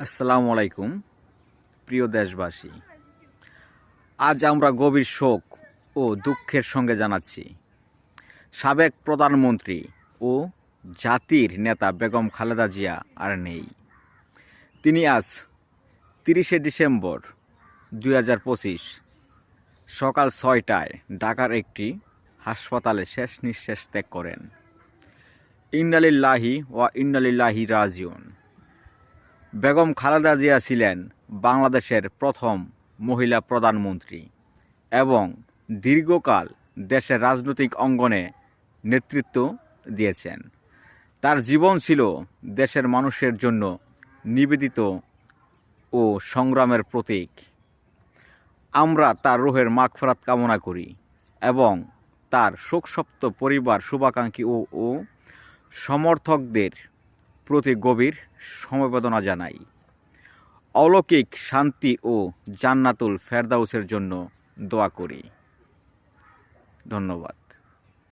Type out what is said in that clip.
আসসালামু আলাইকুম প্রিয় দেশবাসী। আজ আমরা গভীর শোক ও দুঃখের সঙ্গে জানাচ্ছি সাবেক প্রধানমন্ত্রী ও জাতির নেতা বেগম খালেদা জিয়া আর নেই। তিনি আজ 30শে ডিসেম্বর 2025 সকাল 6টায় ঢাকার একটি হাসপাতালে শেষ নিঃশ্বাস ত্যাগ করেন। ইন্না লিল্লাহি ওয়া ইন্না ইলাইহি রাজিউন। বেগম খালেদা জিয়া ছিলেন বাংলাদেশের প্রথম মহিলা প্রধানমন্ত্রী এবং দীর্ঘকাল দেশের রাজনৈতিক অঙ্গনে নেতৃত্ব দিয়েছেন। তার জীবন ছিল দেশের মানুষের জন্য নিবেদিত ও সংগ্রামের প্রতীক। আমরা তার রুহের মাগফিরাত কামনা করি এবং তার শোকসপ্ত পরিবার, শুভাকাঙ্ক্ষী ও সমর্থকদের প্রতি গভীর সমবেদনা জানাই। অলৌকিক শান্তি ও জান্নাতুল ফেরদাউসের জন্য দোয়া করি। ধন্যবাদ।